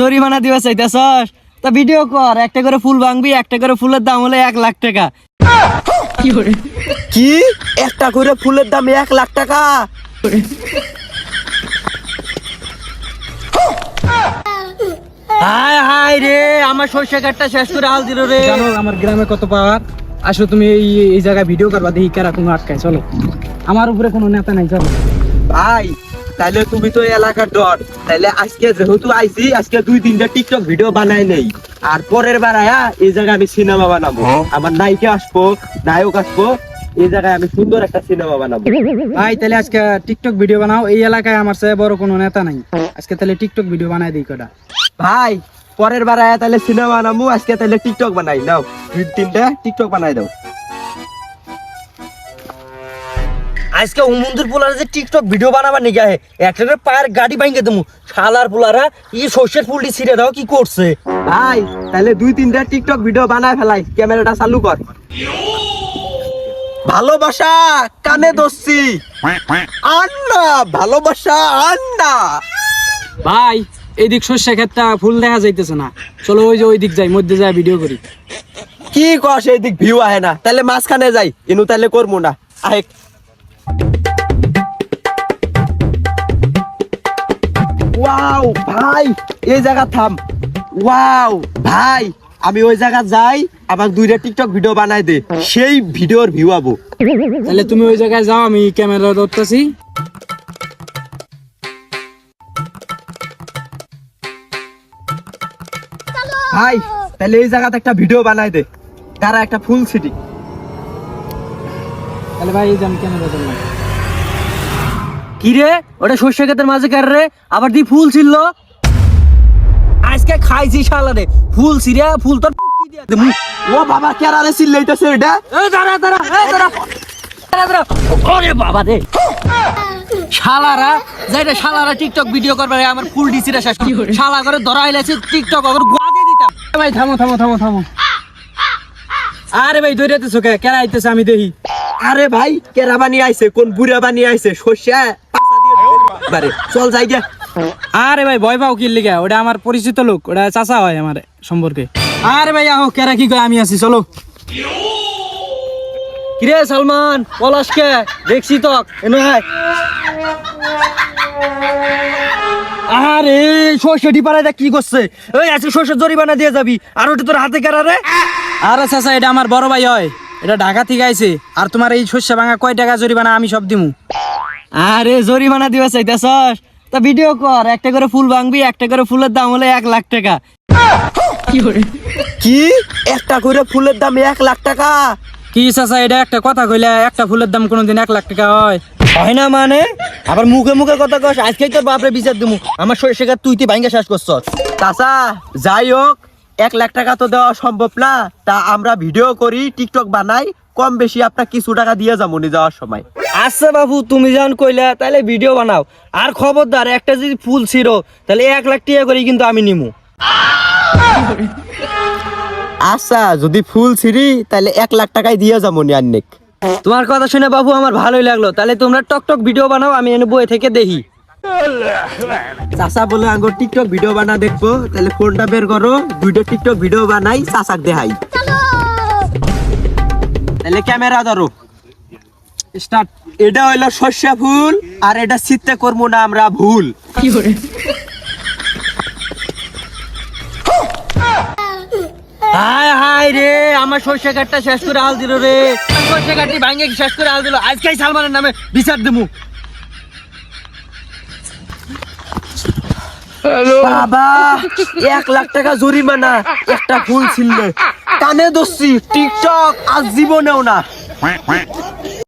জরিমানা দিবা চাইতেছস? তা ভিডিও কর, একটা করে ফুল ভাঙবি, একটা করে ফুলের দাম হলো 1,00,000 টাকা। কি একটা করে ফুলের দাম 1,00,000 টাকা? হায় হায় রে, আমার সর্ষে কাঠটা শেষ করে হাল দিল রে। জানো আমার গ্রামে কত পাওয়ার। আসো তুমি এই জায়গায় ভিডিও করবা, দেখি কারা কোনো আটকায়। চলো, আমার উপরে কোনো নেতা নাই, চলো। ভাই তাহলে তুমি তো এলাকার ডর, তাহলে আজকে যেহেতু আইছি, আজকে 2-3টা টিকটক ভিডিও বানাই নেই। আর পরের বার আয়া এই জায়গায় আমি সিনেমা বানাবো, আমার নায়িকা আসবো, নায়ক আসবো, এই জায়গায় আমি সুন্দর একটা সিনেমা বানাবো। ভাই তাহলে আজকে টিকটক ভিডিও বানাও। এই এলাকায় আমার চেয়ে বড় কোনো নেতা নাই, আজকে তাহলে টিকটক ভিডিও বানাই দিই কটা। ভাই পরের বার আয়া তাহলে সিনেমা বানাবো, আজকে তাহলে টিকটক বানাই নাও, 2-3টা টিকটক বানাই দাও। আজকে উমুন্দুর পোলারা যে টিকটক ভিডিও বানাবার নিগে আহে, একটা করে পায়ের গাড়ি ভাঙে দেবো। শালার পোলারা সর্ষের ফুলটি ছিঁড়ে দাও কি করছে? ভাই তাহলে 2-3টা টিকটক ভিডিও বানায় ফেলাই, ক্যামেরাটা চালু কর। ভালোবাসা কানে দোষী আন্না, ভালোবাসা আন্না। ভাই এইদিক শস্য ক্ষেতটা ফুল দেখা যাইতেছে না, চলো ওই যে ওই দিক যাই, মধ্যে যাই ভিডিও করি। কি কস এইদিক ভিউ আহে না? তাহলে মাঝখানে যাই, ইনু তাহলে করবো না, আহে। ওয়াও ভাই এই জায়গা থাম। ওয়াও ভাই আমি ওই জায়গা যাই, আমার 2টা টিকটক ভিডিও বানাই দে, সেই ভিডিওর ভিউ আবো। তাহলে তুমি ওই জায়গায় যাও, আমি ক্যামেরা ধরতেছি। ভাই তাহলে এই জায়গাতে একটা ভিডিও বানাই দে, তারা একটা ফুল সিটি। তাহলে ভাই এই যে আমি ক্যামেরা ধরলাম। কি রে, ওটা সর্ষে ক্ষেতের মাঝে কার রে? আবার দি ফুল ছিল আজকে খাইছি শালারে। ফুল ছিঁড়ে ফুল তোর দিয়া দেবো। ও বাবা কেরালে চিল্লাইতেছে এটা। এই দাঁড়া দাঁড়া, এই দাঁড়া দাঁড়া। ওরে বাবা রে, শালারা যাইটা শালারা টিকটক ভিডিও করবে, আমার ফুল ডিসিরা শেষ করে শালা করে ধরা হইলেছে টিকটক ওর গোয়া দিয়ে দিতাম। ভাই থামো থামো থামো থামো। আরে ভাই দৌড়াইতেছো কে? কেরা আইতেছে আমি দেখি। আরে ভাই কেরা বানিয়ে আইছে, কোন বুড়া বানিয়ে আইছে, সর্ষে পাছা দিয়ে বারে চল যাই গে। আরে ভাই ভয় পাও কি লিগা? ওটা আমার পরিচিত লোক, ওটা চাচা হয় আমার সম্পর্কে। আরে ভাই আহো, কেরা কি কয় আমি আছি, চলো। কিরে সালমান পলাশকে দেখছি তো এনে হয়। আরে সর্ষে ডিপাড়ায় কি করছে? ওই আজকে সর্ষের জরিমানা দিয়ে যাবি, আর ওটা তোর হাতে কারা রে? আরে চাচা এটা আমার বড় ভাই হয়, এটা ঢাকা থেকে আইছে। আর তোমার এই শস্য ভাঙা কয় টাকা জরিমানা আমি সব দিমু। আরে জরিমানা দিবা চাইতেছস? তা ভিডিও কর, একটা করে ফুল ভাঙবি, একটা করে ফুলের দাম হলো 1,00,000 টাকা। কি একটা করে ফুলের দাম 1,00,000 টাকা? কি চাচা এটা একটা কথা কইলে? একটা ফুলের দাম কোনোদিন 1,00,000 টাকা হয়? হয় না মানে? আবার মুখে মুখে কথা কস, আজকেই তোর বাপরে বিচার দিমু। আমার সর্ষে গাছ তুই ভাঙ্গা শেষ করছস। চাচা যাই হোক 1,00,000 টাকা তো দেওয়া সম্ভব না, তা আমরা ভিডিও করি, টিকটক বানাই, কম বেশি আপনার কিছু টাকা দিয়ে যাবো নি যাওয়ার সময়। আচ্ছা বাবু তুমি যখন কইলা তাহলে ভিডিও বানাও। আর খবরদার একটা যদি ফুল ছিঁড়ো তাহলে 1,00,000 টাকা করে কিন্তু আমি নিমু। আচ্ছা যদি ফুল ছিঁড়ি তাহলে 1,00,000 টাকায় দিয়ে যাবো নি আন্নেক। তোমার কথা শুনে বাবু আমার ভালোই লাগলো। তাহলে তোমরা টকটক ভিডিও বানাও, আমি এনে বই থেকে দেখি। চাচা বলে আঙ্গুর টিকটক ভিডিও বানা দেখবো, তাহলে ফোনটা বের করো, 2টা টিকটক ভিডিও বানাই, চাচাক দেখাই। তাহলে ক্যামেরা ধরো, স্টার্ট। এটা হইলো সর্ষে ফুল, আর এটা ছিটতে করবো না আমরা ভুল। হায় হায় রে, আমার সর্ষে গাছটা শেষ করে হাল দিল রে। সর্ষে গাছটি ভাঙে শেষ করে হাল দিল, আজকেই সালমানের নামে বিচার দেবো। বাবা 1,00,000 টাকা জরিমানা একটা ফুল ছিললে, কানে দোষী টিকটক আজ জীবনেও না।